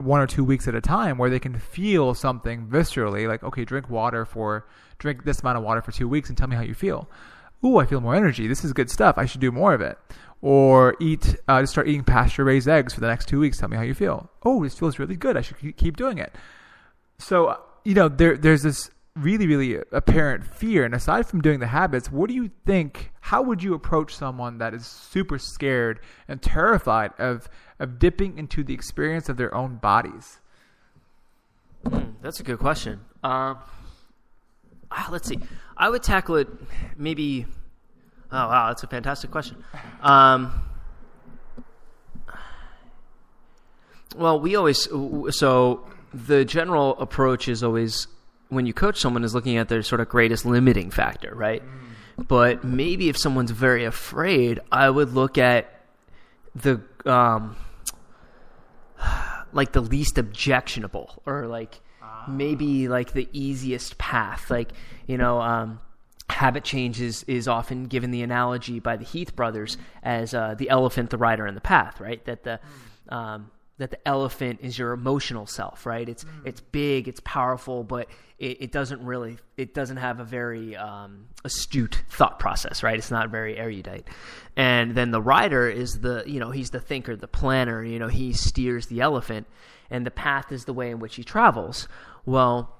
1 or 2 weeks at a time where they can feel something viscerally, like, okay, drink this amount of water for 2 weeks and tell me how you feel. Ooh, I feel more energy. This is good stuff. I should do more of it. Or just start eating pasture-raised eggs for the next 2 weeks. Tell me how you feel. Oh, this feels really good. I should keep doing it. So, there's this really, really apparent fear. And aside from doing the habits, what do you think, how would you approach someone that is super scared and terrified of dipping into the experience of their own bodies? That's a good question. Let's see. I would tackle it maybe... Oh, wow, that's a fantastic question. Well, the general approach is always, when you coach someone, is looking at their sort of greatest limiting factor, right? But maybe if someone's very afraid, I would look at the like the least objectionable, or like maybe like the easiest path. Like, habit change is often given the analogy by the Heath brothers as the elephant, the rider, and the path, right? That the elephant is your emotional self, right? It's big, it's powerful, but it doesn't have a very astute thought process, right? It's not very erudite. And then the rider is he's the thinker, the planner, he steers the elephant, and the path is the way in which he travels. Well,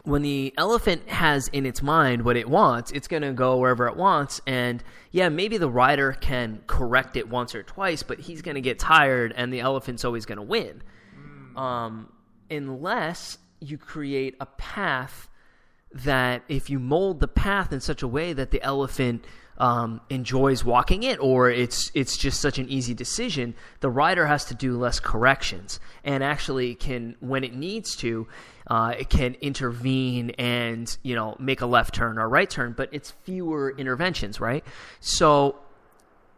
when the elephant has in its mind what it wants, it's going to go wherever it wants. And yeah, maybe the rider can correct it once or twice, but he's going to get tired and the elephant's always going to win. Unless you create a path that, if you mold the path in such a way that the elephant enjoys walking it, or it's just such an easy decision, the rider has to do less corrections and actually can, when it needs to, it can intervene and, make a left turn or right turn, but it's fewer interventions, right? So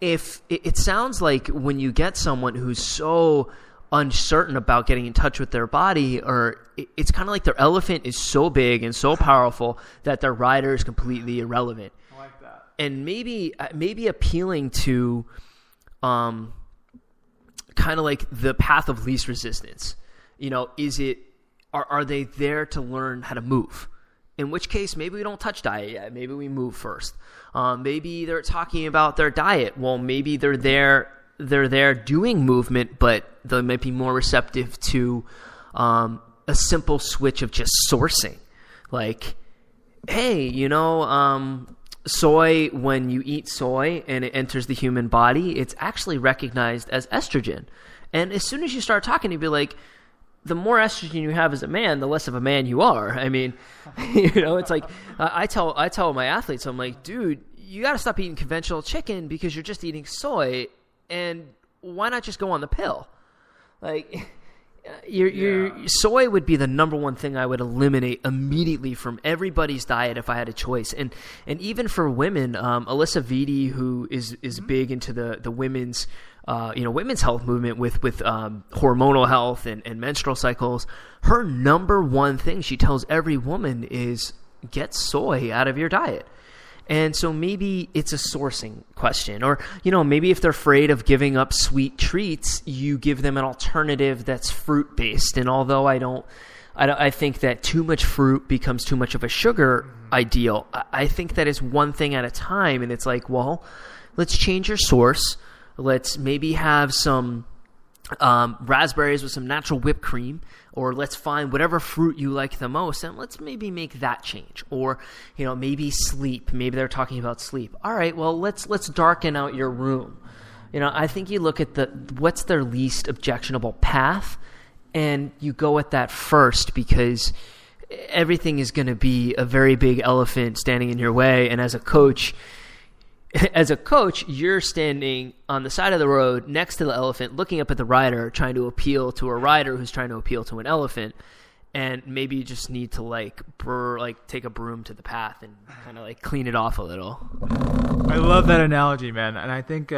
if it sounds like when you get someone who's so uncertain about getting in touch with their body, or it's kind of like their elephant is so big and so powerful that their rider is completely irrelevant. I like that. And maybe appealing to kind of like the path of least resistance. Are they there to learn how to move? In which case, maybe we don't touch diet yet. Maybe we move first. Maybe they're talking about their diet. Well, maybe they're there doing movement, but they might be more receptive to a simple switch of just sourcing. Like, hey, soy, when you eat soy and it enters the human body, it's actually recognized as estrogen. And as soon as you start talking, you'd be like, the more estrogen you have as a man, the less of a man you are. I mean, it's like, I tell my athletes, I'm like, dude, you got to stop eating conventional chicken because you're just eating soy, and why not just go on the pill? Like, your soy would be the number one thing I would eliminate immediately from everybody's diet if I had a choice. And even for women, Alyssa Vitti, who is big into the women's health movement with hormonal health and menstrual cycles, her number one thing she tells every woman is get soy out of your diet. And so maybe it's a sourcing question, or, maybe if they're afraid of giving up sweet treats, you give them an alternative that's fruit based. And although I think that too much fruit becomes too much of a sugar ideal, I think that is one thing at a time. And it's like, well, let's change your source. Let's maybe have some raspberries with some natural whipped cream, or let's find whatever fruit you like the most, and let's maybe make that change. Or, maybe sleep. Maybe they're talking about sleep. All right, well, let's darken out your room. I think you look at what's their least objectionable path, and you go at that first, because everything is going to be a very big elephant standing in your way. And as a coach, you're standing on the side of the road next to the elephant, looking up at the rider, trying to appeal to a rider who's trying to appeal to an elephant. And maybe you just need to take a broom to the path and kind of clean it off a little. I love that analogy, man. And I think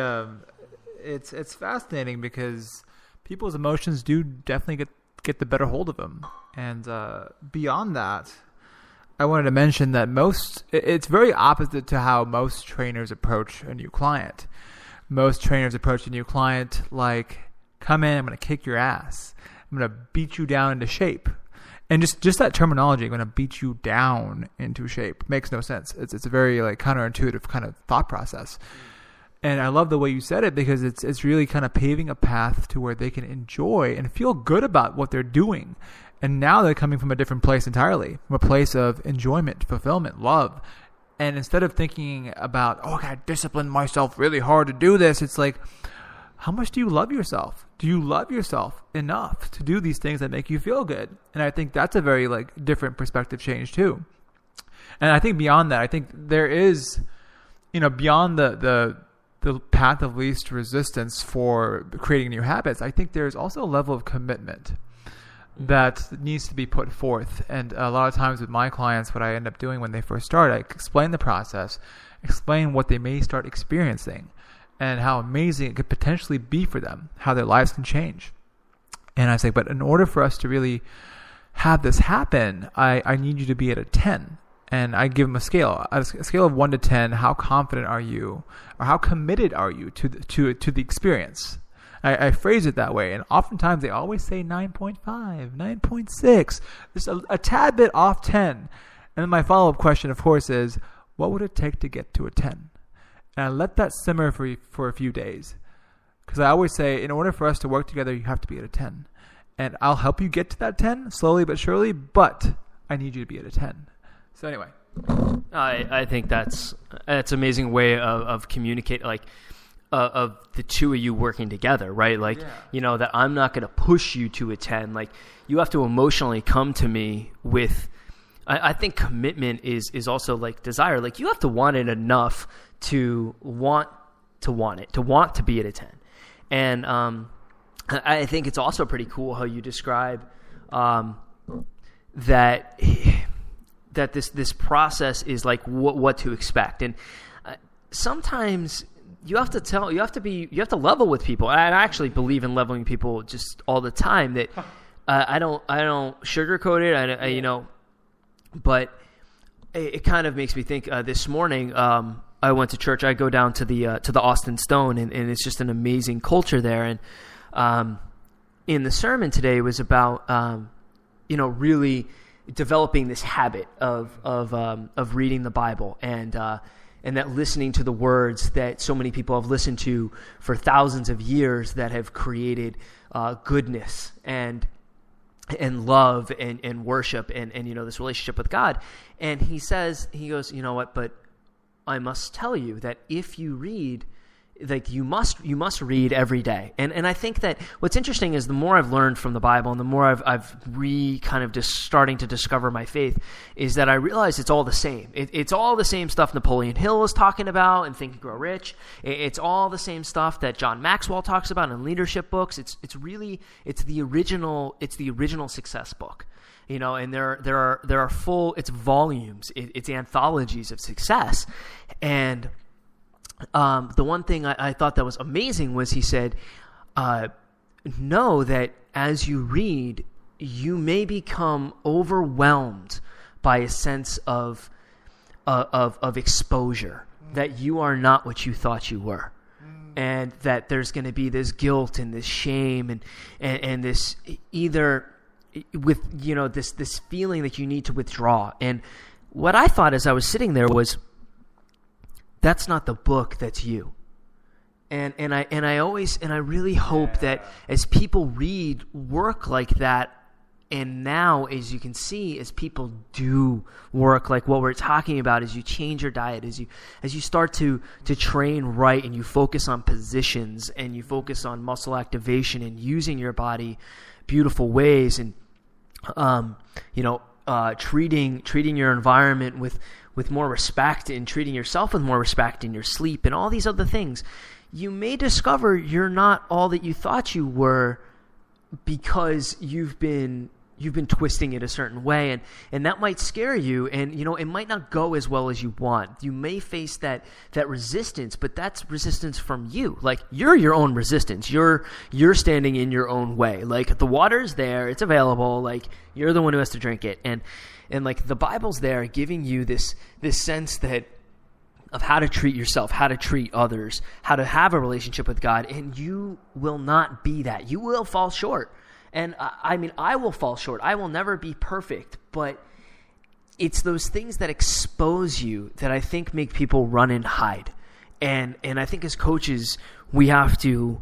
it's fascinating because people's emotions do definitely get the better hold of them. And beyond that, I wanted to mention that it's very opposite to how most trainers approach a new client. Most trainers approach a new client like, come in, I'm going to kick your ass. I'm going to beat you down into shape. And just that terminology, I'm going to beat you down into shape, makes no sense. It's a very like counterintuitive kind of thought process. And I love the way you said it, because it's really kind of paving a path to where they can enjoy and feel good about what they're doing. And now they're coming from a different place entirely, from a place of enjoyment, fulfillment, love. And instead of thinking about, oh, I got to discipline myself really hard to do this, it's like, how much do you love yourself? Do you love yourself enough to do these things that make you feel good? And I think that's a very like different perspective change too. And I think beyond that, I think there is, beyond the path of least resistance for creating new habits, I think there's also a level of commitment that needs to be put forth. And a lot of times with my clients, what I end up doing when they first start, I explain the process, explain what they may start experiencing and how amazing it could potentially be for them, how their lives can change. And I say, but in order for us to really have this happen, I need you to be at a 10. And I give them a scale of 1 to 10. How confident are you, or how committed are you to the experience? I phrase it that way, and oftentimes they always say 9.5, 9.6, just a tad bit off 10. And then my follow-up question, of course, is, what would it take to get to a 10? And I let that simmer for a few days, because I always say, in order for us to work together, you have to be at a 10. And I'll help you get to that 10, slowly but surely, but I need you to be at a 10. So anyway. I think that's an amazing way of communicating, like, of the two of you working together, right? Like, that I'm not going to push you to a 10. Like, you have to emotionally come to me with, I think commitment is also like desire. Like, you have to want it enough to want it, to want to be at a 10. And I think it's also pretty cool how you describe that this process is like what to expect. And sometimes you have to level with people. And I actually believe in leveling people just all the time. That I don't sugarcoat it. But it kind of makes me think. This morning, I went to church. I go down to the Austin Stone, and it's just an amazing culture there. And in the sermon today was about really developing this habit of reading the Bible and that listening to the words that so many people have listened to for thousands of years that have created goodness and love and worship and this relationship with God. And he goes, you know what, but I must tell you that if you read, like you must read every day. And I think that what's interesting is the more I've learned from the Bible and the more I've kind of just starting to discover my faith, is that I realize it's all the same. It's all the same stuff Napoleon Hill is talking about in Think and Grow Rich. It's all the same stuff that John Maxwell talks about in leadership books. It's the original success book. And there are full, it's volumes, it's anthologies of success. And the one thing I thought that was amazing was he said, know that as you read, you may become overwhelmed by a sense of exposure, that you are not what you thought you were. And that there's going to be this guilt and this shame and this either with, this feeling that you need to withdraw. And what I thought as I was sitting there was, that's not the book, that's you. And I really hope that as people read work like that, and now as you can see, as people do work like what we're talking about, as you change your diet, as you start to train right, and you focus on positions and you focus on muscle activation and using your body beautiful ways, and treating your environment with more respect, and treating yourself with more respect in your sleep and all these other things, you may discover you're not all that you thought you were, because you've been twisting it a certain way, and that might scare you, and it might not go as well as you want. You may face that resistance, but that's resistance from you. Like, you're your own resistance. You're standing in your own way. Like, the water's there, it's available, like you're the one who has to drink it. And like the Bible's there giving you this sense of how to treat yourself, how to treat others, how to have a relationship with God, and you will not be that. You will fall short. And I mean, I will fall short. I will never be perfect, but it's those things that expose you that I think make people run and hide. And I think as coaches, we have to,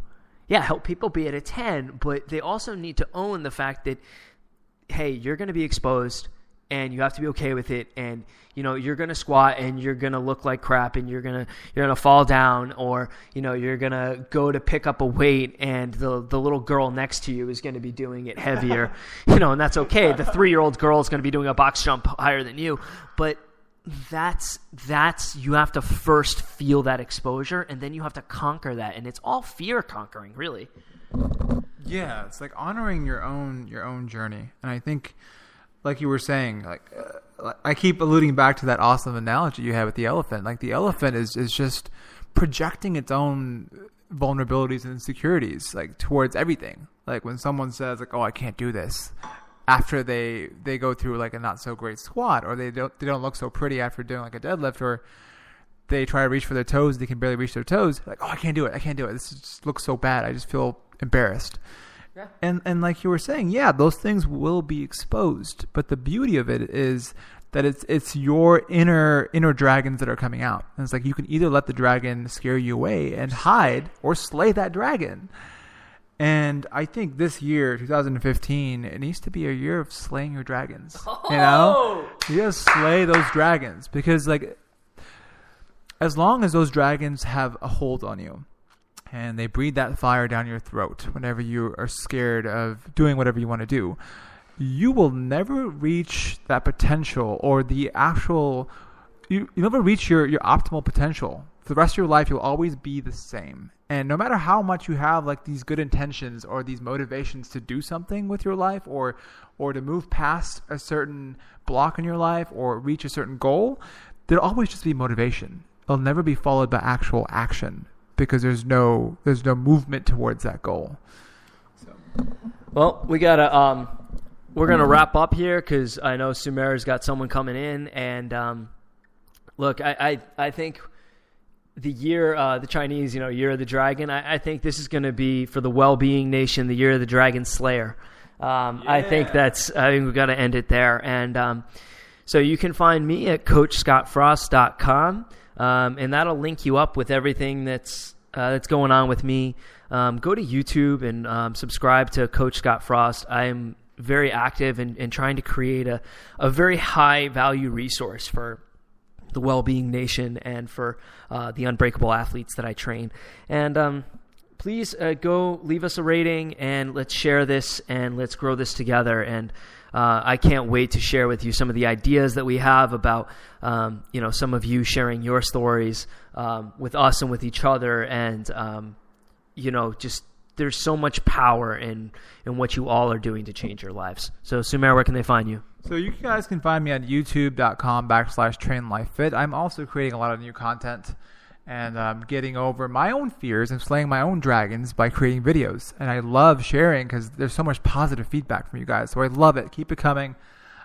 help people be at a 10, but they also need to own the fact that, hey, you're going to be exposed and you have to be okay with it. And, you're going to squat and you're going to look like crap and you're going to fall down, or, you're going to go to pick up a weight and the little girl next to you is going to be doing it heavier, and that's okay. The 3-year-old girl is going to be doing a box jump higher than you, but that's you have to first feel that exposure, and then you have to conquer that, and it's all fear conquering, really. Yeah, it's like honoring your own journey. And I think, like you were saying, I keep alluding back to that awesome analogy you had with the elephant. Like the elephant is just projecting its own vulnerabilities and insecurities like towards everything. Like when someone says like, "Oh, I can't do this," after they go through like a not so great squat, or they don't look so pretty after doing like a deadlift, or they try to reach for their toes, they can barely reach their toes. Like, "Oh, I can't do it. This just looks so bad. I just feel embarrassed." Yeah. And like you were saying, those things will be exposed, but the beauty of it is that it's your inner dragons that are coming out. And it's like you can either let the dragon scare you away and hide, or slay that dragon. And I think this year, 2015, it needs to be a year of slaying your dragons. You gotta slay those dragons, because like as long as those dragons have a hold on you, and they breathe that fire down your throat whenever you are scared of doing whatever you want to do, you will never reach that potential, or the actual, you never reach your optimal potential. For the rest of your life, you'll always be the same. And no matter how much you have like these good intentions or these motivations to do something with your life, or to move past a certain block in your life or reach a certain goal, there'll always just be motivation. It'll never be followed by actual action, because there's no movement towards that goal. So. Well, we're gonna wrap up here because I know Sumer's got someone coming in, and look, I think the year, the Chinese, year of the dragon, I think this is going to be, for the well-being nation, the year of the dragon slayer. I think we've got to end it there. And so you can find me at coachscottfrost.com. And that'll link you up with everything that's going on with me. Go to YouTube and subscribe to Coach Scott Frost. I am very active in trying to create a very high value resource for the well-being nation and for the unbreakable athletes that I train. And please go leave us a rating, and let's share this and let's grow this together. And I can't wait to share with you some of the ideas that we have about, some of you sharing your stories with us and with each other. And, just there's so much power in what you all are doing to change your lives. So, Sumer, where can they find you? So you guys can find me on youtube.com/trainlifefit. I'm also creating a lot of new content and getting over my own fears and slaying my own dragons by creating videos. And I love sharing because there's so much positive feedback from you guys. So I love it. Keep it coming.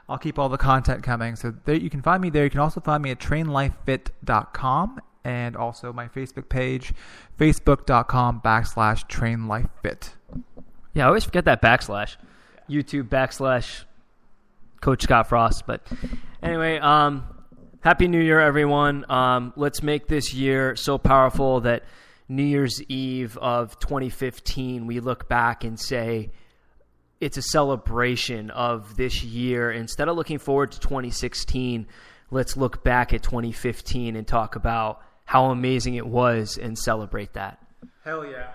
I'll keep all the content coming. So there, you can find me there. You can also find me at trainlifefit.com, and also my Facebook page, facebook.com/trainlifefit. Yeah, I always forget that backslash. YouTube /Coach Scott Frost. But anyway, Happy New Year, everyone. Let's make this year so powerful that New Year's Eve of 2015, we look back and say it's a celebration of this year. Instead of looking forward to 2016, let's look back at 2015 and talk about how amazing it was and celebrate that. Hell yeah.